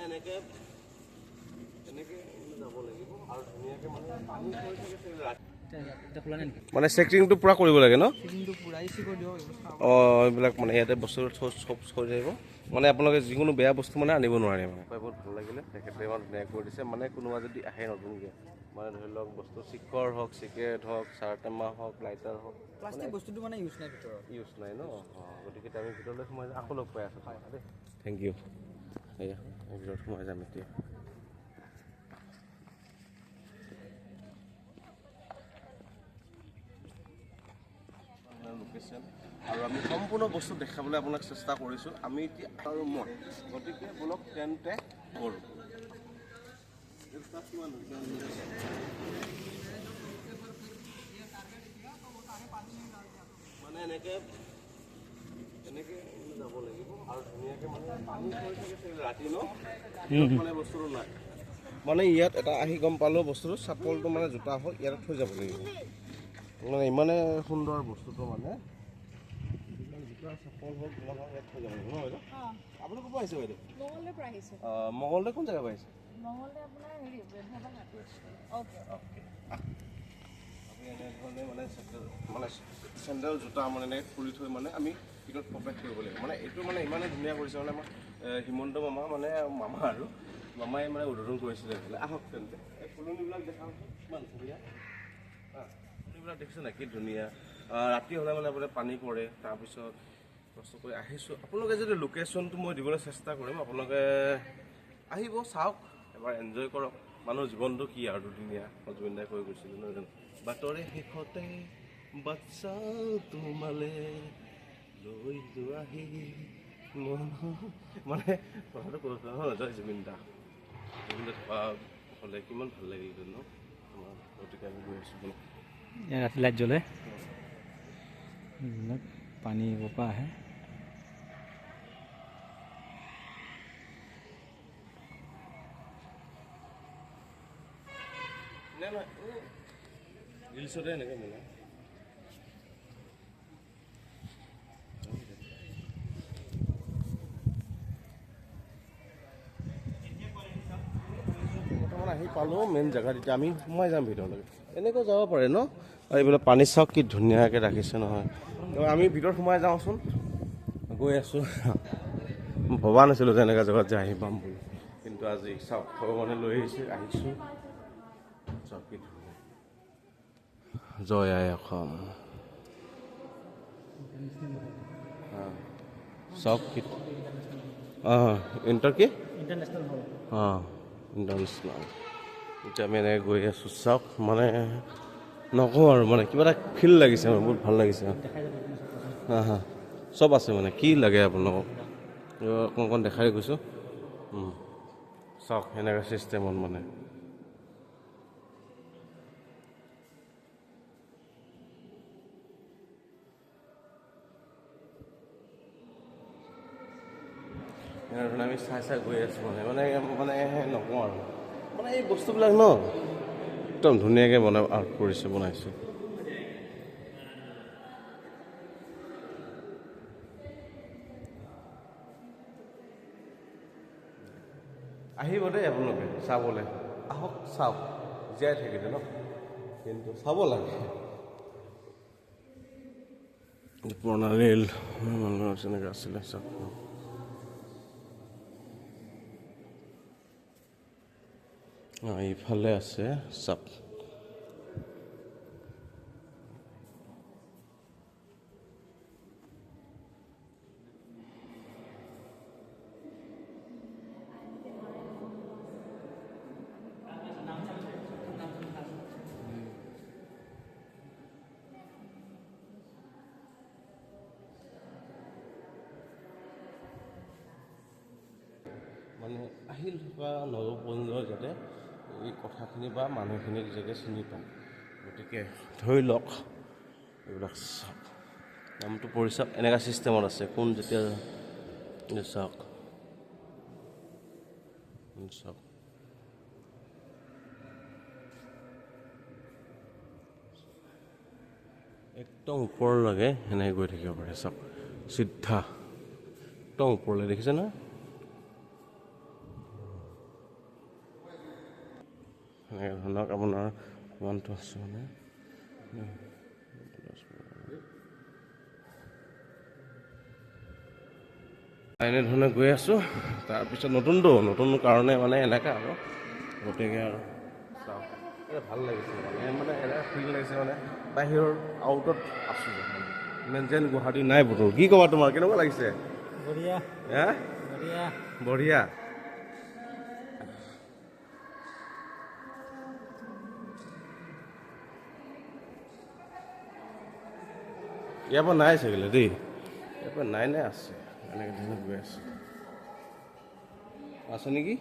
এনেকৈ যাব লাগিব আৰু ধুনীয়াকৈ মানে পানী পৰি থাকে মানে চেকিংটো পূৰা কৰিব লাগে ন অঁ এইবিলাক মানে ইয়াতে বস্তু চব হৈ থাকিব মানে আপোনালোকে যিকোনো বেয়া বস্তু মানে আনিব নোৱাৰে মানে বহুত ভাল লাগিলে তেখেতে ইমান ধুনীয়া কৰি দিছে মানে কোনোবা যদি আহে নতুনকৈ মানে ধৰি লওক বস্তু চিখৰ হওক চিগাৰেট হওক চাৰ টেমা হওক লাইটাৰ হওক প্লাষ্টিক বস্তুটো মানে ইউজ নাই ভিতৰত ইউজ নাই ন গতিকে আমি ভিতৰলৈ সোমাই যাম আকৌ লগ পাই আছোঁ দেই থেংক ইউ এয়া ভিতৰত সোমাই যাম এতিয়া লোকেশ্যন আৰু আমি সম্পূৰ্ণ বস্তু দেখাবলৈ আপোনাক চেষ্টা কৰিছোঁ আমি এতিয়া আৰু মই গতিকে বলক তেন্তে কৰোঁ মানে এনেকৈ যাব লাগিব আৰু ধুনীয়াকৈ মানে পানী পৰি থাকে ৰাতি ন মানে বস্তুটো নাই মানে ইয়াত এটা আহি গম পালোঁ বস্তুটো চাপলটো মানে জোতা হ'ল ইয়াত থৈ যাব লাগিব মানে ইমানে সুন্দৰ বস্তুটো মানে জোতা চাপল হওক গোলাপ ইয়াত থৈ যাব লাগিব ন বাইদেউ আপুনি ক'ৰ পৰা আহিছে বাইদেউ মঙলদৈৰ পৰা আহিছোঁ মঙলদৈ কোন জেগাৰ পৰা আহিছে মঙলদৈ আপোনাৰ হেৰি অ'কে আপুনি এনেধৰণে মানে চেণ্ডেল জোতা মানে এনেকৈ খুলি থৈ মানে আমি ভিতৰত প্ৰৱেশ কৰিব লাগিব মানে এইটো মানে ইমানেই ধুনীয়া কৰিছে মানে আমাৰ হিমন্ত মামা মানে মামা আৰু মামাই মানে উদ্বোধন কৰিছিলে আহক তেন্তে এই ফুলনিবিলাক দেখা কিমান ধুনীয়া ফুলনিবিলাক দেখিছে নাই কি ধুনীয়া ৰাতি হ'লে মানে আপোনাৰ পানী পৰে তাৰপিছত কষ্ট কৰি আহিছোঁ আপোনালোকে যদি লোকেশ্যনটো মই দিবলৈ চেষ্টা কৰিম আপোনালোকে আহিব চাওক এবাৰ এনজয় কৰক মানুহৰ জীৱনটো কি আৰু দুদিনীয়া মই জুবিনদাই কৈ গৈছিলোঁ নহয় জানো বাটৰে শেষতে বাচ্ছা তোমালে লৈ যোৱাহি মানে কথাটো কৈছোঁ নহয় জয় জুবিনদা থকা হ'লে কিমান ভাল লাগিল ন গতিকে আমি গৈ আছোঁ ৰাতি লাইট জ্বলে পানী পৰা আহে ৰিলচতে এনেকৈ মানে আহি পালোঁ মেইন জেগাত এতিয়া আমি সোমাই যাম ভিতৰলৈকে এনেকৈ যাব পাৰে ন আৰু এইফালে পানী চাওক কি ধুনীয়াকৈ ৰাখিছে নহয় আমি ভিতৰত সোমাই যাওঁচোন গৈ আছোঁ ভবা নাছিলোঁ যে এনেকুৱা জেগাত যে আহি পাম বুলি কিন্তু আজি চাওক ভগৱানে লৈ আহিছোঁ চাওক কি ধুনীয়া জয় আই অসম চাওক কি ইণ্টাৰ কি ইণ্টাৰনেশ্যনেল হ'ল ইণ্টাৰনেশ্যনেল এতিয়া আমি এনেকৈ গৈ আছোঁ চাওক মানে নকওঁ আৰু মানে কিবা এটা ফিল লাগিছে মানে বহুত ভাল লাগিছে চব আছে মানে কি লাগে আপোনালোকক অকণ দেখাই গৈছোঁ চাওক এনেকুৱা ছিষ্টেমত মানে এনেধৰণে আমি চাই গৈ আছোঁ মানে নকওঁ আৰু মানে এই বস্তুবিলাক ন একদম ধুনীয়াকৈ বনাইছোঁ আহিব দেই আপোনালোকে চাবলৈ আহক চাওক জীয়াই থাকিলে ন কিন্তু চাব লাগে পুৰণা ৰেল মানুহৰ তেনেকৈ আছিলে চাওক ইফালে আছে চাপ মানে আহিল বা নৱপ্ৰজন্মৰ যাতে এই কথাখিনি বা মানুহখিনিক যাতে চিনি পায় গতিকে ধৰি লওক এইবিলাক চাওক নামটো পঢ়ি চাওক এনেকুৱা ছিষ্টেমত আছে কোন যেতিয়া চাওক চাওক একদম ওপৰলৈকে সেনেকৈ গৈ থাকিব পাৰে চাওক চিধা একদম ওপৰলৈ দেখিছে নহয় এনেকৈ ধৰণক আপোনাৰ কিমানটো আছে মানে এনেধৰণে গৈ আছোঁ। তাৰপিছত নতুন কাৰণে মানে এনেকৈ আৰু গতিকে আৰু চাওক ভাল লাগিছে মানে এনেকৈ ফিল লাগিছে মানে বাহিৰৰ আউটত আছোঁ মানে যেন গুৱাহাটী নাই বতৰ। কি ক'বা তোমাৰ কেনেকুৱা লাগিছে? বঢ়িয়া হা বঢ়িয়া বঢ়িয়া। ইয়াৰ পৰা নাই চাগিলে দেই, ইয়াৰ পৰা নাই আছে এনেকৈ ধৰণে গৈ আছে নেকি?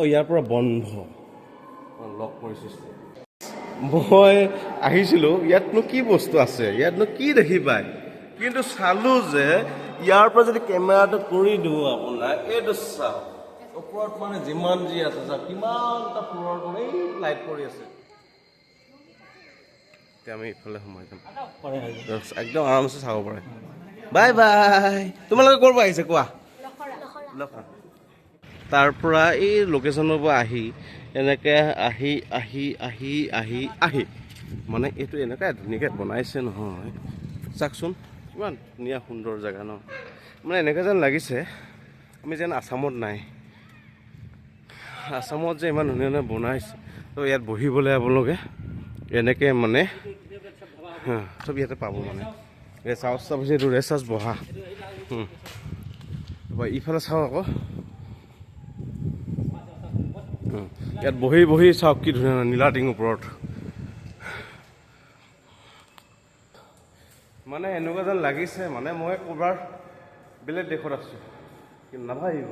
ইয়াৰ পৰা বন্ধ লগ কৰিছোঁ। মই আহিছিলোঁ ইয়াতনো কি বস্তু আছে, ইয়াতনো কি দেখি পায়, কিন্তু চালোঁ যে ইয়াৰ পৰা যদি কেমেৰাটো কৰি দিওঁ আপোনাৰ এইটো চাওক ওপৰত মানে যিমান যি আছে চাওক কিমানটা ফ্ল'ৰ কৰি লাইট পৰি আছে। এতিয়া আমি ইফালে সোমাই যাম, একদম আৰামছে চাব পাৰে। Bye bye. তোমালোকে ক'ৰ পৰা আহিছে কোৱা? তাৰ পৰা এই লোকেশ্যনৰ পৰা আহি এনেকৈ আহি মানে এইটো এনেকৈ ধুনীয়াকৈ বনাইছে নহয়, চাওকচোন কিমান ধুনীয়া সুন্দৰ জেগা ন। মানে এনেকৈ যেন লাগিছে আমি যেন আছামত নাই, আছামত যে ইমান ধুনীয়া ধুনীয়া বনাইছে। তো ইয়াত বহিবলৈ আপোনালোকে এনেকৈ মানে চব ইয়াতে পাব মানে ৰেষ্ট হাউচ চব হৈছে এইটো ৰেষ্ট হাউচ বহা। ইফালে চাওঁ আকৌ ইয়াত বহি চাওক কি ধুনীয়া নীলা টিং ওপৰত। মানে এনেকুৱা যেন লাগিছে মানে মই ক'ৰবাৰ বেলেগ দেশত আছোঁ, কিন্তু নাভাবিব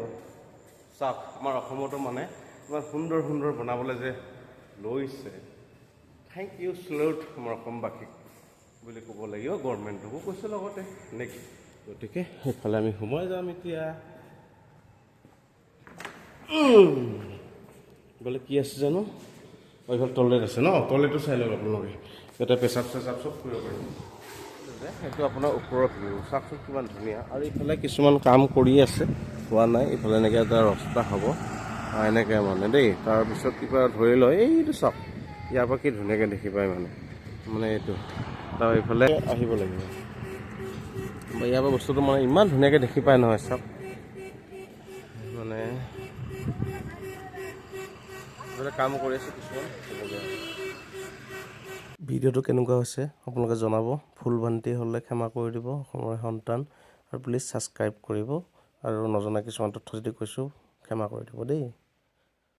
চাওক আমাৰ অসমতো মানে ইমান সুন্দৰ বনাবলৈ যে লৈছে। থেংক ইউ চেলুট আমাৰ অসমবাসীক বুলি ক'ব লাগিব, গভৰ্ণমেণ্টকো কৈছোঁ লগতে নেকি। গতিকে সেইফালে আমি সোমাই যাম এতিয়া। বোলে কি আছে জানো, এইফালে টয়লেট আছে ন, টয়লেটটো চাই লওক আপোনালোকে। ইয়াতে পেচাব চেচাব চব কৰিব পাৰিব। সেইটো আপোনাৰ ওপৰৰ ভিউ চাওকচোন কিমান ধুনীয়া। আৰু ইফালে কিছুমান কাম কৰি আছে, হোৱা নাই। ইফালে এনেকৈ এটা ৰাস্তা হ'ব এনেকৈ মানে দেই। তাৰপিছত কিবা ধৰি লয় এইটো চাওক ইয়াৰ পৰা কি ধুনীয়াকৈ দেখি পায় মানে এইটো তাৰ ইফালে আহিব লাগিব। ইয়াৰ পৰা বস্তুটো মানে ইমান ধুনীয়াকৈ দেখি পায় নহয় চাওক। মানে কাম কৰি আছে কিছুমান। ভিডিঅ'টো কেনেকুৱা হৈছে আপোনালোকে জনাব। ভুল ভ্ৰান্তি হ'লে ক্ষমা কৰি দিব অসমৰে সন্তান, আৰু প্লিজ ছাবস্ক্ৰাইব কৰিব। আৰু নজনা কিছুমান তথ্য যদি কৈছোঁ ক্ষমা কৰি দিব দেই।